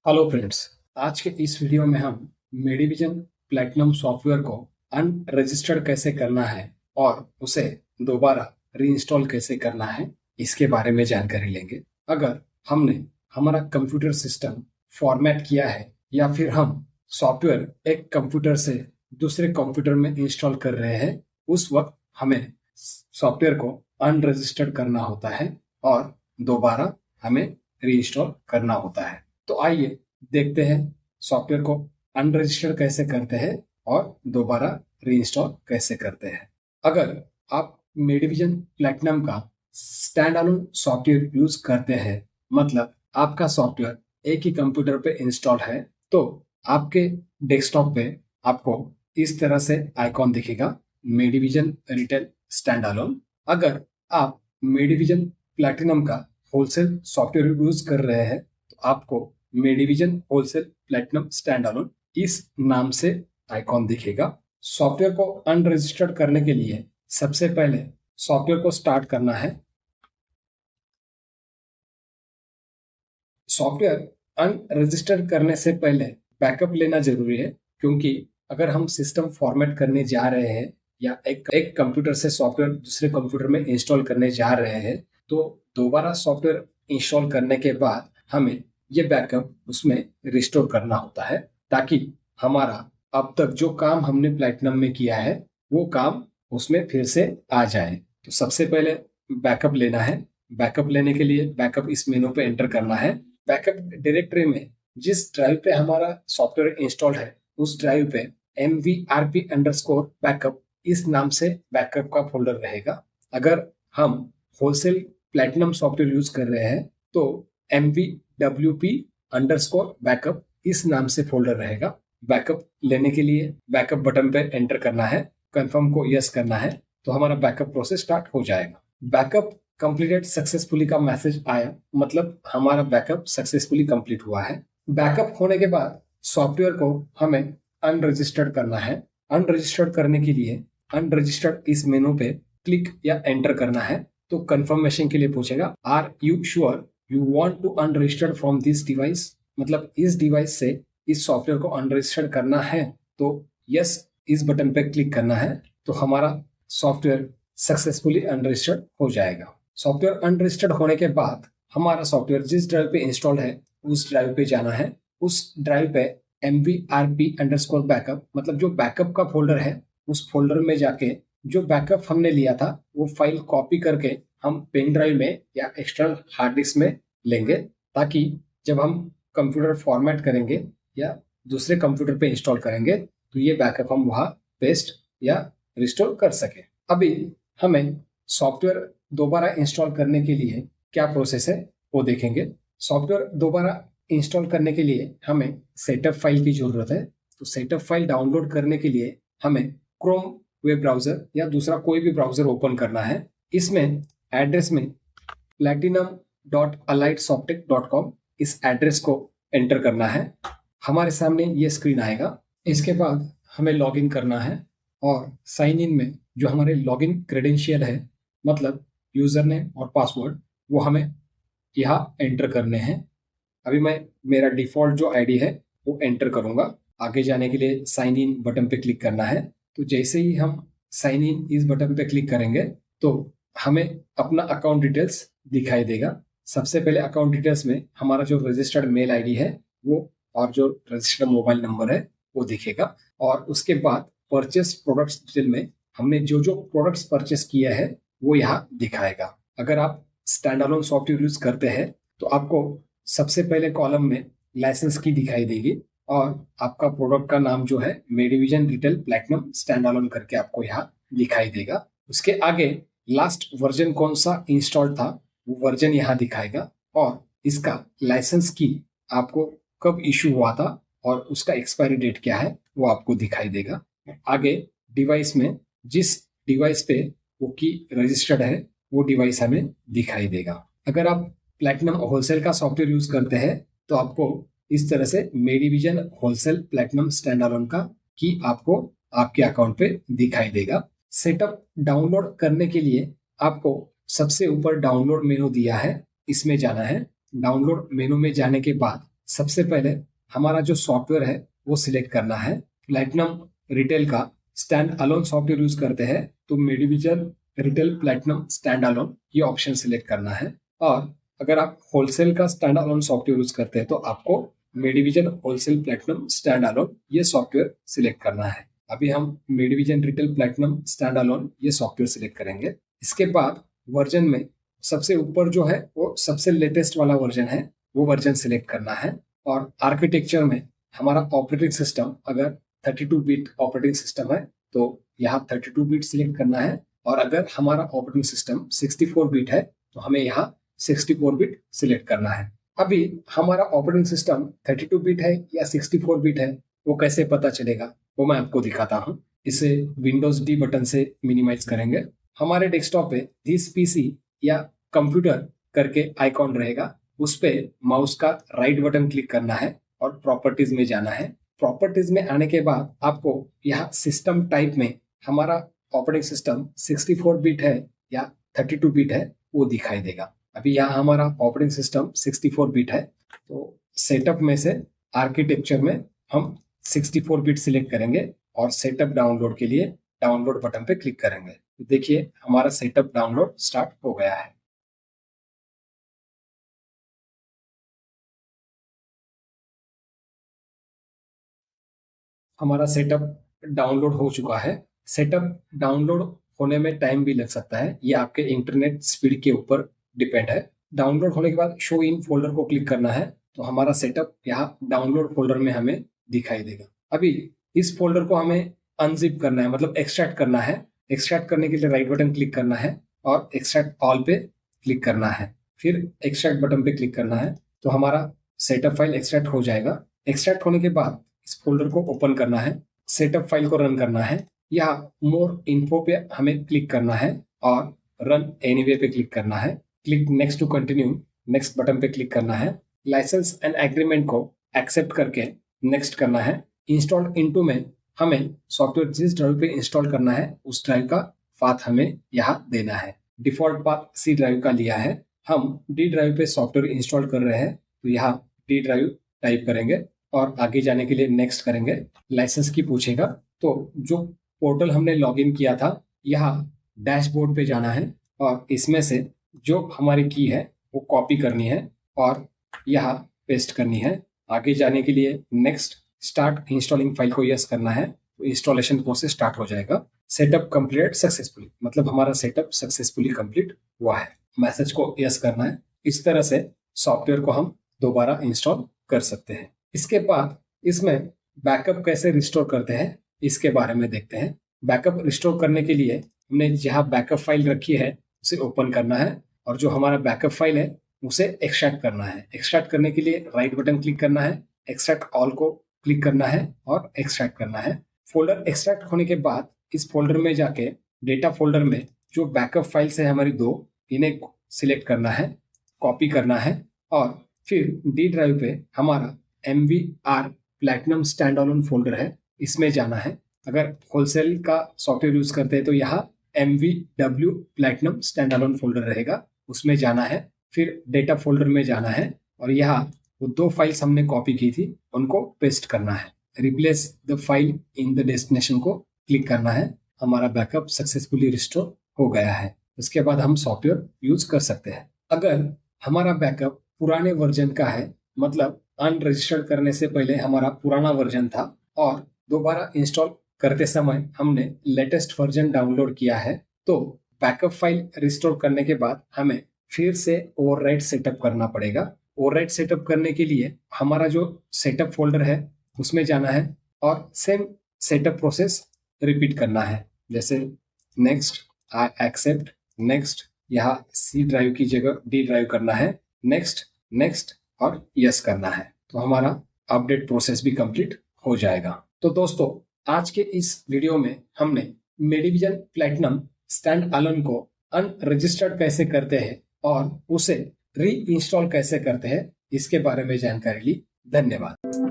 Hello friends. आज के इस वीडियो में हम मेडिविजन प्लैटिनम सॉफ्टवेयर को अनरजिस्टर्ड कैसे करना है और उसे दोबारा रीइंस्टॉल कैसे करना है इसके बारे में जानकारी लेंगे। अगर हमने हमारा कंप्यूटर सिस्टम फॉर्मेट किया है या फिर हम सॉफ्टवेयर एक कंप्यूटर से दूसरे कंप्यूटर में इंस्टॉल कर रहे हैं, उस वक्त हमें सॉफ्टवेयर को अनरजिस्टर्ड करना होता है और दोबारा हमें रीइंस्टॉल करना होता है। तो आइए देखते हैं सॉफ्टवेयर को अनरजिस्टर्ड कैसे करते हैं और दोबारा रीइंस्टॉल कैसे करते हैं। अगर आप मेडिविजन प्लैटिनम का स्टैंड अलोन सॉफ्टवेयर यूज करते हैं, मतलब आपका सॉफ्टवेयर एक ही कंप्यूटर पे इंस्टॉल है, तो आपके डेस्कटॉप पे आपको इस तरह से आइकॉन दिखेगा, मेडिविजन रिटेल स्टैंड अलोन। अगर आप मेडिविजन प्लैटिनम का होलसेल सॉफ्टवेयर यूज कर रहे हैं तो आपको Medivision wholesale platinum stand alone इस नाम से आइकॉन दिखेगा। सॉफ्टवेयर को अनरजिस्टर्ड करने के लिए सबसे पहले सॉफ्टवेयर को स्टार्ट करना है। सॉफ्टवेयर अनरजिस्टर्ड करने से पहले बैकअप लेना जरूरी है, क्योंकि अगर हम सिस्टम फॉर्मेट करने जा रहे हैं या एक कंप्यूटर से सॉफ्टवेयर दूसरे कंप्यूटर में इंस्टॉल करने जा रहे हैं, तो दोबारा सॉफ्टवेयर इंस्टॉल करने के बाद हमें ये बैकअप उसमें रिस्टोर करना होता है, ताकि हमारा अब तक जो काम हमने प्लैटिनम में किया है वो काम उसमें फिर से आ जाए। तो सबसे पहले बैकअप लेना है। बैकअप लेने के लिए बैकअप इस मेनू पे एंटर करना है। बैकअप डायरेक्टरी में जिस ड्राइव पे हमारा सॉफ्टवेयर इंस्टॉल है उस ड्राइव पे mvrp_backup इस नाम से बैकअप का फोल्डर रहेगा। अगर हम होलसेल प्लैटिनम सॉफ्टवेयर यूज कर रहे हैं तो mvwp_backup इस नाम से फोल्डर रहेगा। बैकअप लेने के लिए बैकअप बटन पे एंटर करना है, कंफर्म को यस करना है, तो हमारा बैकअप प्रोसेस स्टार्ट हो जाएगा। बैकअप कंप्लीटेड सक्सेसफुली का मैसेज आया, मतलब हमारा बैकअप सक्सेसफुली कंप्लीट हुआ है। बैकअप होने के बाद सॉफ्टवेयर को हमें अनरजिस्टर्ड करना है। अनरजिस्टर्ड करने के लिए अनरजिस्टर्ड इस मेनू पे क्लिक या एंटर करना है। तो कंफर्मेशन के लिए पूछेगा, are you sure you want to unregistered from this device, मतलब इस डिवाइस से इस सॉफ्टवेयर को अनरजिस्टर्ड करना है तो यस इस बटन पे क्लिक करना है, तो हमारा सॉफ्टवेयर सक्सेसफुली अनरजिस्टर्ड हो जाएगा। सॉफ्टवेयर अनरजिस्टर्ड होने के बाद हमारा सॉफ्टवेयर जिस ड्राइव पे इंस्टॉल है उस ड्राइव पे जाना है। उस ड्राइव पे mvrp_backup मतलब जो बैकअप का फोल्डर है उस फोल्डर में जाके जो बैकअप हमने लिया था वो फाइल कॉपी करके हम पेन ड्राइव में या एक्सटर्नल हार्ड डिस्क में लेंगे, ताकि जब हम कंप्यूटर फॉर्मेट करेंगे या दूसरे कंप्यूटर पे इंस्टॉल करेंगे तो ये बैकअप हम वहां पेस्ट या रिस्टोर कर सके। अभी हमें सॉफ्टवेयर दोबारा इंस्टॉल करने के लिए क्या प्रोसेस है वो देखेंगे। सॉफ्टवेयर दोबारा इंस्टॉल करने के लिए हमें सेटअप फाइल की जरूरत है। तो सेटअप फाइल डाउनलोड करने के लिए हमें क्रोम वेब ब्राउजर या दूसरा कोई भी ब्राउजर ओपन करना है। इसमें एड्रेस में platinum.alliedsoftech.com इस एड्रेस को एंटर करना है। हमारे सामने ये स्क्रीन आएगा। इसके बाद हमें लॉगिन करना है और साइन इन में जो हमारे लॉगिन क्रेडेंशियल है, मतलब यूजर नेम और पासवर्ड, वो हमें यहाँ एंटर करने हैं। अभी मैं मेरा डिफॉल्ट जो आईडी है वो एंटर करूंगा। आगे जाने के लिए साइन इन बटन पे क्लिक करना है। तो जैसे ही हम साइन इन इस बटन पे क्लिक करेंगे तो हमें अपना अकाउंट डिटेल्स दिखाई देगा। सबसे पहले अकाउंट डिटेल्स में हमारा जो रजिस्टर्ड मेल आईडी है वो और जो रजिस्टर्ड मोबाइल नंबर है वो दिखेगा, और उसके बाद परचेस प्रोडक्ट्स डिटेल में हमने जो जो प्रोडक्ट्स परचेस किया है वो यहाँ दिखाएगा। अगर आप स्टैंड अलोन सॉफ्टवेयर यूज करते हैं तो आपको सबसे पहले कॉलम में लाइसेंस की दिखाई देगी और आपका प्रोडक्ट का नाम जो है Medivision retail platinum stand alone करके आपको यहाँ दिखाई देगा। उसके आगे लास्ट वर्जन कौन सा इंस्टॉल था वो वर्जन यहाँ दिखाएगा, और इसका लाइसेंस की आपको कब इशू हुआ था और उसका एक्सपायरी डेट क्या है वो आपको दिखाई देगा। आगे डिवाइस में जिस डिवाइस पे वो की रजिस्टर्ड है वो डिवाइस हमें दिखाई देगा। अगर आप प्लैटिनम होलसेल का सॉफ्टवेयर यूज करते हैं तो आपको इस तरह से Medivision wholesale platinum stand alone का की आपको आपके अकाउंट पे दिखाई देगा। सेटअप डाउनलोड करने के लिए आपको सबसे ऊपर डाउनलोड मेनू दिया है, इसमें जाना है। डाउनलोड मेनू में जाने के बाद सबसे पहले हमारा जो सॉफ्टवेयर है वो सिलेक्ट करना है। प्लैटिनम रिटेल का स्टैंड अलोन सॉफ्टवेयर यूज करते हैं तो Medivision retail platinum stand alone ये ऑप्शन सिलेक्ट करना है। और अगर आप होलसेल का स्टैंड अलोन सॉफ्टवेयर यूज करते हैं तो आपको Medivision wholesale platinum stand alone ये सॉफ्टवेयर सिलेक्ट करना है। अभी हम Medivision retail platinum stand alone ये सॉफ्टवेयर सिलेक्ट करेंगे। इसके बाद वर्जन में सबसे ऊपर जो है वो सबसे लेटेस्ट वाला वर्जन है, वो वर्जन सिलेक्ट करना है। और आर्किटेक्चर में हमारा ऑपरेटिंग सिस्टम अगर 32 बिट ऑपरेटिंग सिस्टम है तो यहाँ 32 बिट सिलेक्ट करना है। और अगर हमारा ऑपरेटिंग सिस्टम 64 बिट है तो हमें यहाँ 64 बिट सिलेक्ट करना है। अभी हमारा ऑपरेटिंग सिस्टम 32 बिट है या 64 बिट है वो कैसे पता चलेगा वो मैं आपको दिखाता हूँ। इसे विंडोज डी बटन से मिनिमाइज करेंगे। हमारे डेस्कटॉप पे दिस पीसी या कंप्यूटर करके आइकॉन रहेगा, उस पे माउस का राइट बटन क्लिक करना है और प्रॉपर्टीज में जाना है। प्रॉपर्टीज में आने के बाद आपको यहाँ सिस्टम टाइप में हमारा ऑपरेटिंग सिस्टम 64 बिट है या 32 बिट है वो दिखाई देगा। अभी यहाँ हमारा ऑपरेटिंग सिस्टम 64 बिट है तो सेटअप में से आर्किटेक्चर में हम 64 बिट सिलेक्ट करेंगे और सेटअप डाउनलोड के लिए डाउनलोड बटन पे क्लिक करेंगे। तो देखिए हमारा सेटअप डाउनलोड स्टार्ट हो गया है। हमारा सेटअप डाउनलोड हो चुका है। सेटअप डाउनलोड होने में टाइम भी लग सकता है, ये आपके इंटरनेट स्पीड के ऊपर डिपेंड है। डाउनलोड होने के बाद शो इन फोल्डर को क्लिक करना है तो हमारा सेटअप यहाँ डाउनलोड फोल्डर में हमें दिखाई देगा। अभी इस फोल्डर को हमें अनजिप करना है, मतलब एक्सट्रैक्ट करना है। एक्सट्रैक्ट करने के लिए राइट बटन क्लिक करना है और एक्सट्रैक्ट ऑल पे क्लिक करना है, फिर एक्सट्रैक्ट बटन पे क्लिक करना है तो हमारा सेटअप फाइल एक्सट्रैक्ट हो जाएगा। एक्सट्रैक्ट होने के बाद इस फोल्डर को ओपन करना है, सेटअप फाइल को रन करना है। यहाँ मोर इन्फो पे हमें क्लिक करना है और रन एनीवे पे क्लिक करना है। Click next to continue, next button पे क्लिक करना है। लाइसेंस एंड एग्रीमेंट को एक्सेप्ट करके नेक्स्ट करना है। इंस्टॉल इनटू में हमें सॉफ्टवेयर जिस ड्राइव पे इंस्टॉल करना है उस ड्राइव का पाथ हमें यहाँ देना है। डिफॉल्ट पाथ सी ड्राइव का लिया है, हम डी ड्राइव पे सॉफ्टवेयर इंस्टॉल कर रहे हैं तो यहाँ डी ड्राइव टाइप करेंगे और आगे जाने के लिए नेक्स्ट करेंगे। लाइसेंस की पूछेगा तो जो पोर्टल हमने लॉगिन किया था यहाँ डैशबोर्ड पे जाना है और इसमें से जो हमारी की है वो कॉपी करनी है और यहाँ पेस्ट करनी है। आगे जाने के लिए नेक्स्ट, स्टार्ट इंस्टॉलिंग फाइल को यस करना है तो इंस्टॉलेशन प्रोसेस स्टार्ट हो जाएगा। सेटअप कंप्लीट सक्सेसफुली, मतलब हमारा सेटअप सक्सेसफुली कंप्लीट हुआ है। मैसेज को यस करना है। इस तरह से सॉफ्टवेयर को हम दोबारा इंस्टॉल कर सकते हैं। इसके बाद इसमें बैकअप कैसे रिस्टोर करते हैं इसके बारे में देखते हैं। बैकअप रिस्टोर करने के लिए हमने जहाँ बैकअप फाइल रखी है उसे ओपन करना है और जो हमारा बैकअप फाइल है उसे एक्सट्रैक्ट करना है। एक्सट्रैक्ट करने के लिए राइट बटन क्लिक करना है, एक्सट्रैक्ट ऑल को क्लिक करना है और एक्सट्रैक्ट करना है। फोल्डर एक्सट्रैक्ट होने के बाद इस फोल्डर में जाके डेटा फोल्डर में जो बैकअप फाइल्स है हमारी दो, इन्हें सिलेक्ट करना है, कॉपी करना है और फिर डी ड्राइव पे हमारा MVR platinum stand alone folder है, इसमें जाना है। अगर होलसेल का सॉफ्टवेयर यूज करते हैं तो यहाँ MVW platinum stand alone folder रहेगा, उसमें जाना है। फिर डेटा फोल्डर में जाना है और यहाँ वो दो फाइल्स हमने कॉपी की थी उनको पेस्ट करना है। Replace the file in the destination को क्लिक करना है। हमारा बैकअप सक्सेसफुली रिस्टोर हो गया है। उसके बाद हम सॉफ्टवेयर यूज कर सकते हैं। अगर हमारा बैकअप पुराने वर्जन का है, मतलब अनरजिस्टर्ड करने से पहले हमारा पुराना वर्जन था और दोबारा इंस्टॉल करते समय हमने लेटेस्ट वर्जन डाउनलोड किया है, तो बैकअप फाइल रिस्टोर करने के बाद हमें फिर से ओवरराइट सेटअप करना पड़ेगा। ओवरराइट सेटअप करने के लिए हमारा जो सेटअप फोल्डर है उसमें जाना है और सेम सेटअप प्रोसेस रिपीट करना है। जैसे नेक्स्ट, आई एक्सेप्ट, नेक्स्ट, यहाँ सी ड्राइव की जगह डी ड्राइव करना है, नेक्स्ट, नेक्स्ट और यस करना है तो हमारा अपडेट प्रोसेस भी कंप्लीट हो जाएगा। तो दोस्तों आज के इस वीडियो में हमने मेडिविजन प्लैटिनम स्टैंड अलोन को अनरजिस्टर्ड कैसे करते हैं और उसे री इंस्टॉल कैसे करते हैं इसके बारे में जानकारी ली। धन्यवाद।